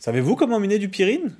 Savez-vous comment miner du pyrine?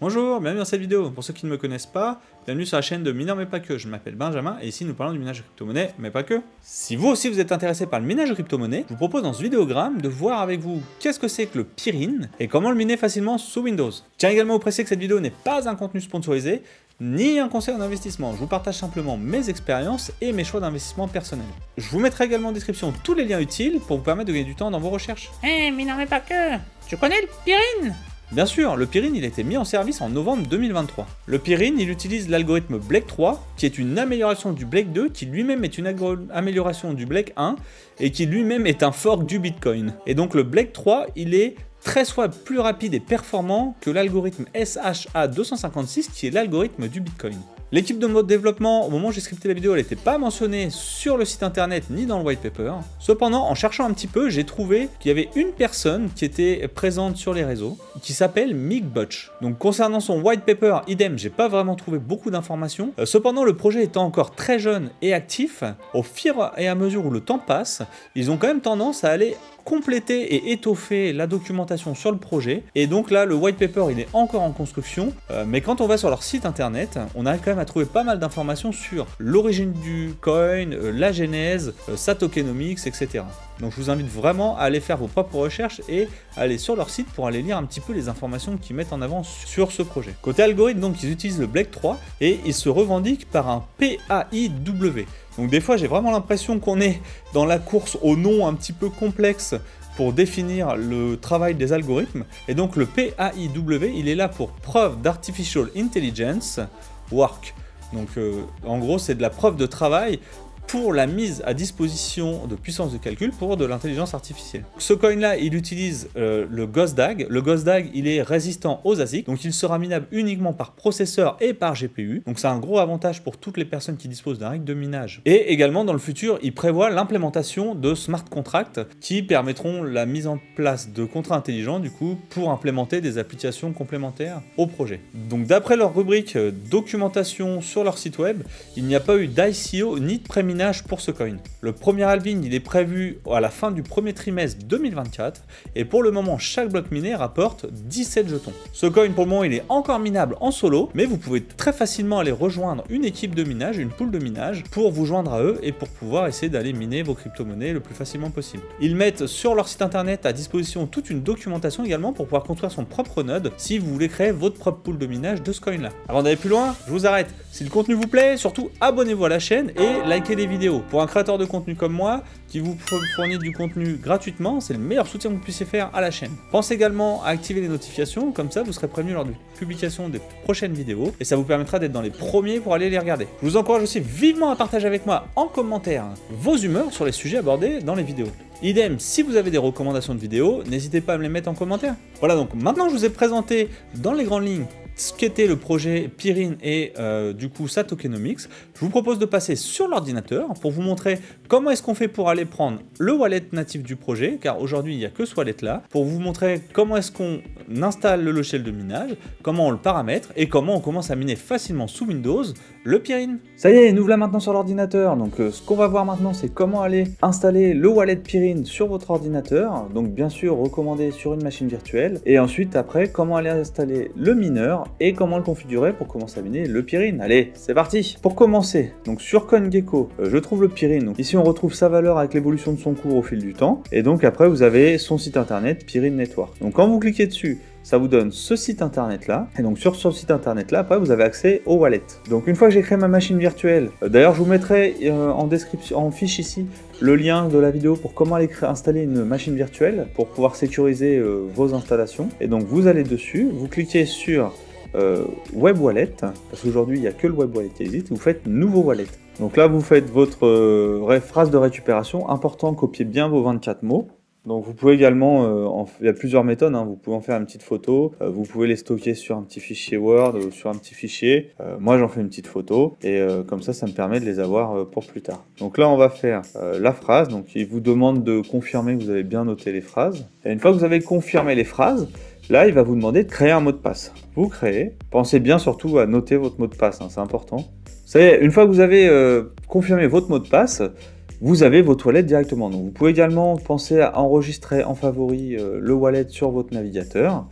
Bonjour, bienvenue dans cette vidéo. Pour ceux qui ne me connaissent pas, bienvenue sur la chaîne de Mineur mais pas que. Je m'appelle Benjamin et ici nous parlons du minage de crypto-monnaie, mais pas que. Si vous aussi vous êtes intéressé par le minage de crypto-monnaie, je vous propose dans ce vidéogramme de voir avec vous qu'est-ce que c'est que le pyrine et comment le miner facilement sous Windows. Je tiens également à vous préciser que cette vidéo n'est pas un contenu sponsorisé, ni un conseil en investissement. Je vous partage simplement mes expériences et mes choix d'investissement personnels. Je vous mettrai également en description tous les liens utiles pour vous permettre de gagner du temps dans vos recherches. Mais non mais pas que. Tu connais le pyrine? Bien sûr, le pyrine il a été mis en service en novembre 2023. Le pyrine il utilise l'algorithme Blake 3, qui est une amélioration du Blake 2, qui lui-même est une amélioration du Blake 1, et qui lui-même est un fork du Bitcoin. Et donc le Blake 3, il est 13 fois plus rapide et performant que l'algorithme SHA-256, qui est l'algorithme du Bitcoin. L'équipe de mode développement, au moment où j'ai scripté la vidéo, elle n'était pas mentionnée sur le site internet ni dans le white paper. Cependant, en cherchant un petit peu, j'ai trouvé qu'il y avait une personne qui était présente sur les réseaux, qui s'appelle Mick Butch. Donc concernant son white paper, idem, j'ai pas vraiment trouvé beaucoup d'informations. Cependant, le projet étant encore très jeune et actif, au fur et à mesure où le temps passe, ils ont quand même tendance à aller compléter et étoffer la documentation sur le projet. Et donc là, le white paper, il est encore en construction. Mais quand on va sur leur site internet, on arrive quand même à trouver pas mal d'informations sur l'origine du coin, la genèse, sa tokenomics, etc. Donc je vous invite vraiment à aller faire vos propres recherches et aller sur leur site pour aller lire un petit peu les informations qu'ils mettent en avant sur ce projet. Côté algorithme, donc ils utilisent le Blake 3 et ils se revendiquent par un PAIW. Donc des fois j'ai vraiment l'impression qu'on est dans la course au nom un petit peu complexe pour définir le travail des algorithmes. Et donc le PAIW, il est là pour Proof d'Artificial Intelligence Work. Donc en gros c'est de la preuve de travail pour la mise à disposition de puissance de calcul pour de l'intelligence artificielle. Ce coin-là, il utilise le GhostDAG. Le GhostDAG, il est résistant aux ASIC, donc il sera minable uniquement par processeur et par GPU. Donc c'est un gros avantage pour toutes les personnes qui disposent d'un rig de minage. Et également, dans le futur, il prévoit l'implémentation de smart contracts qui permettront la mise en place de contrats intelligents, du coup, pour implémenter des applications complémentaires au projet. Donc d'après leur rubrique documentation sur leur site web, il n'y a pas eu d'ICO ni de préminage pour ce coin. Le premier halving il est prévu à la fin du premier trimestre 2024 et pour le moment chaque bloc miné rapporte 17 jetons. Ce coin pour le moment il est encore minable en solo, mais vous pouvez très facilement aller rejoindre une équipe de minage, une pool de minage pour vous joindre à eux et pour pouvoir essayer d'aller miner vos crypto-monnaies le plus facilement possible. Ils mettent sur leur site internet à disposition toute une documentation également pour pouvoir construire son propre node si vous voulez créer votre propre pool de minage de ce coin là. Avant d'aller plus loin, je vous arrête. Si le contenu vous plaît, surtout abonnez-vous à la chaîne et likez les vidéos. Pour un créateur de contenu comme moi, qui vous fournit du contenu gratuitement, c'est le meilleur soutien que vous puissiez faire à la chaîne. Pensez également à activer les notifications, comme ça vous serez prévenu lors de la publication des prochaines vidéos, et ça vous permettra d'être dans les premiers pour aller les regarder. Je vous encourage aussi vivement à partager avec moi en commentaire vos humeurs sur les sujets abordés dans les vidéos. Idem, si vous avez des recommandations de vidéos, n'hésitez pas à me les mettre en commentaire. Voilà, donc maintenant je vous ai présenté dans les grandes lignes ce qu'était le projet Pyrine et du coup sa tokenomics, je vous propose de passer sur l'ordinateur pour vous montrer comment est-ce qu'on fait pour aller prendre le wallet natif du projet, car aujourd'hui il n'y a que ce wallet là, pour vous montrer comment est-ce qu'on installe le logiciel de minage, comment on le paramètre et comment on commence à miner facilement sous Windows le Pyrine. Ça y est, nous voilà maintenant sur l'ordinateur, donc ce qu'on va voir maintenant c'est comment aller installer le wallet Pyrine sur votre ordinateur, donc bien sûr recommandé sur une machine virtuelle, et ensuite après comment aller installer le mineur et comment le configurer pour commencer à miner le Pyrine. Allez, c'est parti. Pour commencer, donc sur CoinGecko, je trouve le Pyrine. Donc ici on retrouve sa valeur avec l'évolution de son cours au fil du temps, et donc après vous avez son site internet Pyrine Network. Donc quand vous cliquez dessus, ça vous donne ce site internet là, et donc sur ce site internet là, après vous avez accès au wallet. Donc une fois que j'ai créé ma machine virtuelle, d'ailleurs je vous mettrai en description, en fiche ici, le lien de la vidéo pour comment aller installer une machine virtuelle pour pouvoir sécuriser vos installations. Et donc vous allez dessus, vous cliquez sur Web Wallet, parce qu'aujourd'hui il n'y a que le Web Wallet qui existe, vous faites Nouveau Wallet. Donc là vous faites votre phrase de récupération, important, copiez bien vos 24 mots. Donc vous pouvez également, il y a plusieurs méthodes, hein, vous pouvez en faire une petite photo, vous pouvez les stocker sur un petit fichier Word ou sur un petit fichier. Moi j'en fais une petite photo et comme ça me permet de les avoir pour plus tard. Donc là on va faire la phrase, donc il vous demande de confirmer que vous avez bien noté les phrases. Et une fois que vous avez confirmé les phrases, Là, il va vous demander de créer un mot de passe. Vous créez. Pensez bien surtout à noter votre mot de passe, hein, c'est important. Ça y est, une fois que vous avez confirmé votre mot de passe, vous avez vos toilettes directement. Donc, vous pouvez également penser à enregistrer en favori le wallet sur votre navigateur.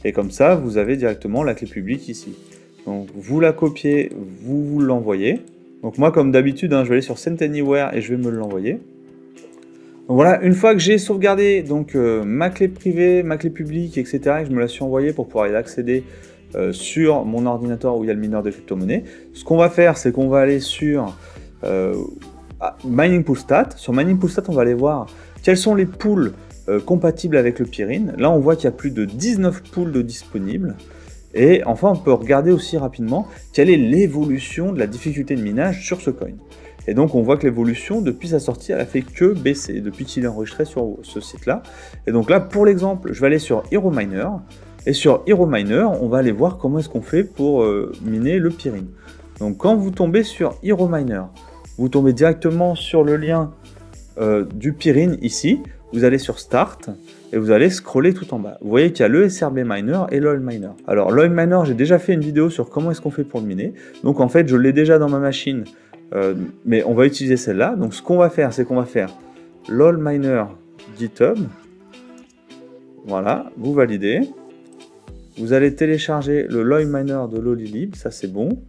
Et comme ça, vous avez directement la clé publique ici. Donc, vous la copiez, vous l'envoyez. Donc, moi, comme d'habitude, hein, je vais aller sur Send Anywhere et je vais me l'envoyer. Donc voilà, une fois que j'ai sauvegardé donc, ma clé privée, ma clé publique, etc., et que je me la suis envoyée pour pouvoir y accéder sur mon ordinateur où il y a le mineur de crypto-monnaie, ce qu'on va faire, c'est qu'on va aller sur Mining Pool Stat. Sur Mining Pool Stat, on va aller voir quels sont les pools compatibles avec le Pirin. Là, on voit qu'il y a plus de 19 pools de disponibles. Et enfin, on peut regarder aussi rapidement quelle est l'évolution de la difficulté de minage sur ce coin. Et donc, on voit que l'évolution, depuis sa sortie, elle a fait que baisser, depuis qu'il est enregistré sur ce site-là. Et donc là, pour l'exemple, je vais aller sur Hero Miner. Et sur Hero Miner, on va aller voir comment est-ce qu'on fait pour miner le Pirin. Donc, quand vous tombez sur Hero Miner, vous tombez directement sur le lien du Pirin ici. Vous allez sur Start et vous allez scroller tout en bas. Vous voyez qu'il y a le SRB Miner et l'Oil Miner. Alors, l'Oil Miner, j'ai déjà fait une vidéo sur comment est-ce qu'on fait pour le miner. Donc, en fait, je l'ai déjà dans ma machine. Mais on va utiliser celle-là. Donc ce qu'on va faire, c'est qu'on va faire LOL Miner GitHub. Voilà, vous validez. Vous allez télécharger le LOL Miner de Lolilib, ça c'est bon.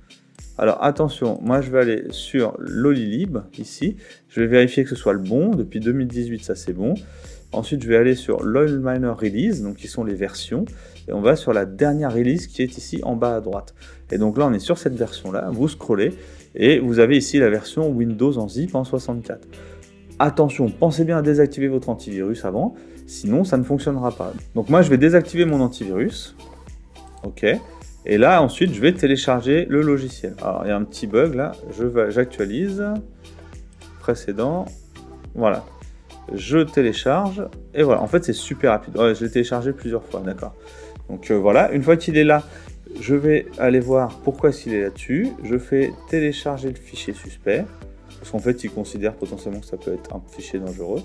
Alors attention, moi je vais aller sur Lolilib, ici. Je vais vérifier que ce soit le bon. Depuis 2018, ça c'est bon. Ensuite, je vais aller sur LOL Miner Release, donc qui sont les versions. Et on va sur la dernière release qui est ici en bas à droite. Et donc là, on est sur cette version-là. Vous scrollez. Et vous avez ici la version Windows en zip en 64. Attention, pensez bien à désactiver votre antivirus avant, sinon ça ne fonctionnera pas. Donc moi je vais désactiver mon antivirus. Ok. Et là ensuite je vais télécharger le logiciel. Alors il y a un petit bug là, j'actualise. Précédent. Voilà. Je télécharge. Et voilà, en fait c'est super rapide. Ouais, je l'ai téléchargé plusieurs fois, d'accord. Donc voilà, une fois qu'il est là, je vais aller voir pourquoi est-ce qu'il est là-dessus. Je fais télécharger le fichier suspect. Parce qu'en fait, il considère potentiellement que ça peut être un fichier dangereux.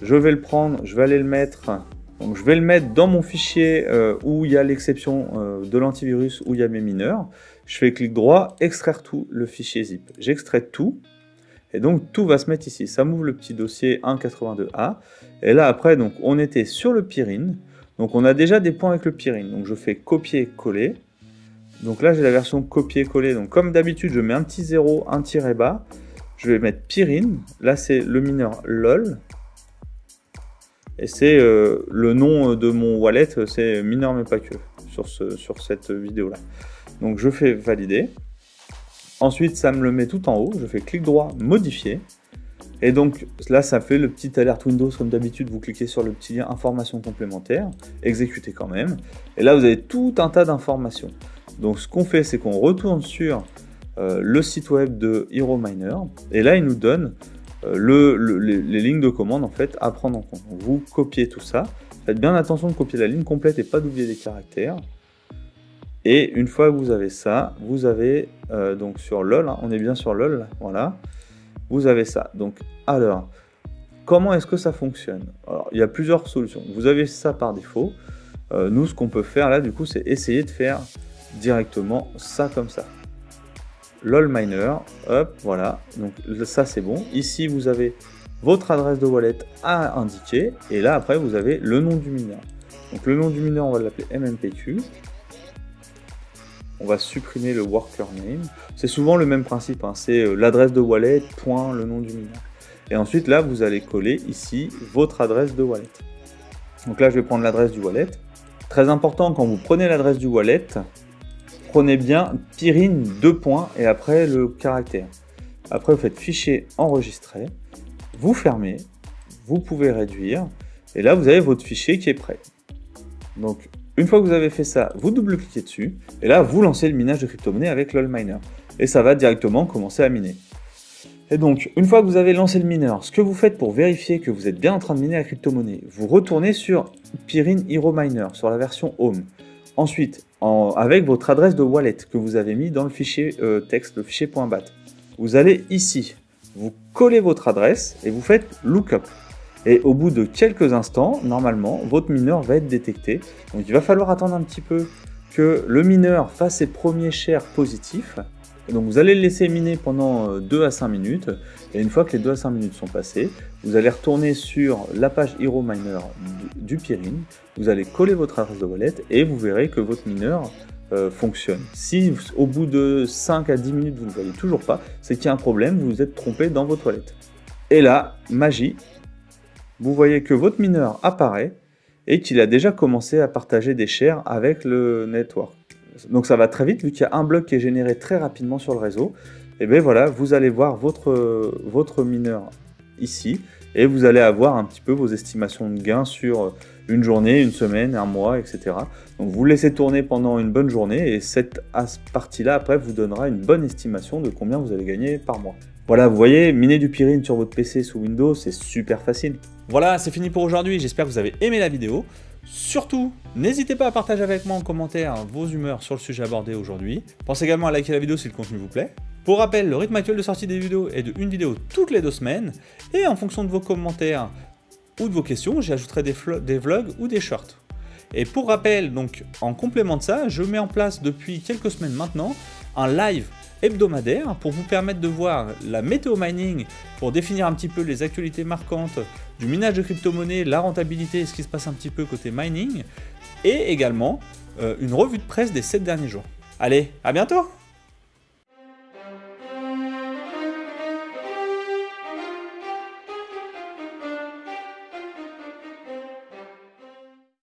Je vais le prendre, je vais aller le mettre. Donc, je vais le mettre dans mon fichier où il y a l'exception de l'antivirus, où il y a mes mineurs. Je fais clic droit, extraire tout, le fichier zip. J'extrais tout. Et donc, tout va se mettre ici. Ça m'ouvre le petit dossier 1.82a. Et là, après, donc, on était sur le Pirin. Donc, on a déjà des points avec le Pirin. Donc, je fais copier-coller. Donc là, j'ai la version copier-coller. Donc comme d'habitude, je mets un petit 0, un tiret bas. Je vais mettre Pirin. Là, c'est le mineur LOL. Et c'est le nom de mon wallet, c'est mineur mais pas que, sur cette vidéo-là. Donc je fais valider. Ensuite, ça me le met tout en haut. Je fais clic droit, modifier. Et donc là, ça fait le petit alerte Windows comme d'habitude. Vous cliquez sur le petit lien information complémentaire. Exécutez quand même. Et là, vous avez tout un tas d'informations. Donc ce qu'on fait, c'est qu'on retourne sur le site web de Hero Miner, et là il nous donne les lignes de commande en fait à prendre en compte. Donc, vous copiez tout ça, faites bien attention de copier la ligne complète et pas d'oublier des caractères. Et une fois que vous avez ça, vous avez donc sur LOL, hein, on est bien sur LOL, là, voilà, vous avez ça. Donc alors, comment est-ce que ça fonctionne? Alors il y a plusieurs solutions. Vous avez ça par défaut. Nous, ce qu'on peut faire là, du coup, c'est essayer de faire directement ça comme ça. LOL Miner, hop, voilà. Donc ça c'est bon. Ici vous avez votre adresse de wallet à indiquer. Et là après vous avez le nom du mineur. Donc le nom du mineur, on va l'appeler MMPQ. On va supprimer le worker name. C'est souvent le même principe, hein. C'est l'adresse de wallet, point, le nom du mineur. Et ensuite là vous allez coller ici votre adresse de wallet. Donc là je vais prendre l'adresse du wallet. Très important, quand vous prenez l'adresse du wallet, prenez bien Pirin 2 points et après le caractère. Après vous faites fichier enregistré, vous fermez, vous pouvez réduire et là vous avez votre fichier qui est prêt. Donc une fois que vous avez fait ça, vous double-cliquez dessus et là vous lancez le minage de crypto-monnaie avec LOL Miner et ça va directement commencer à miner. Et donc une fois que vous avez lancé le mineur, ce que vous faites pour vérifier que vous êtes bien en train de miner la crypto-monnaie, vous retournez sur Pirin Hero Miner, sur la version Home. Ensuite, avec votre adresse de wallet que vous avez mis dans le fichier texte, le fichier .bat, vous allez ici, vous collez votre adresse et vous faites lookup. Et au bout de quelques instants, normalement, votre mineur va être détecté. Donc il va falloir attendre un petit peu que le mineur fasse ses premiers shares positifs. Et donc vous allez le laisser miner pendant 2 à 5 minutes. Et une fois que les 2 à 5 minutes sont passées, vous allez retourner sur la page Hero Miner du Pirin. Vous allez coller votre adresse de wallet et vous verrez que votre mineur fonctionne. Si au bout de 5 à 10 minutes vous ne voyez toujours pas, c'est qu'il y a un problème, vous vous êtes trompé dans votre wallet. Et là, magie, vous voyez que votre mineur apparaît et qu'il a déjà commencé à partager des shares avec le network. Donc ça va très vite, vu qu'il y a un bloc qui est généré très rapidement sur le réseau. Et bien voilà, vous allez voir votre mineur ici et vous allez avoir un petit peu vos estimations de gains sur une journée, une semaine, un mois, etc. Donc vous laissez tourner pendant une bonne journée et cette partie-là, après, vous donnera une bonne estimation de combien vous allez gagner par mois. Voilà, vous voyez, miner du Pirin sur votre PC sous Windows, c'est super facile. Voilà, c'est fini pour aujourd'hui, j'espère que vous avez aimé la vidéo. Surtout, n'hésitez pas à partager avec moi en commentaire vos humeurs sur le sujet abordé aujourd'hui. Pensez également à liker la vidéo si le contenu vous plaît. Pour rappel, le rythme actuel de sortie des vidéos est de une vidéo toutes les 2 semaines. Et en fonction de vos commentaires ou de vos questions, j'y ajouterai des vlogs ou des shorts. Et pour rappel, donc en complément de ça, je mets en place depuis quelques semaines maintenant un live hebdomadaire pour vous permettre de voir la météo mining, pour définir un petit peu les actualités marquantes du minage de crypto-monnaies, la rentabilité et ce qui se passe un petit peu côté mining, et également une revue de presse des 7 derniers jours. Allez, à bientôt!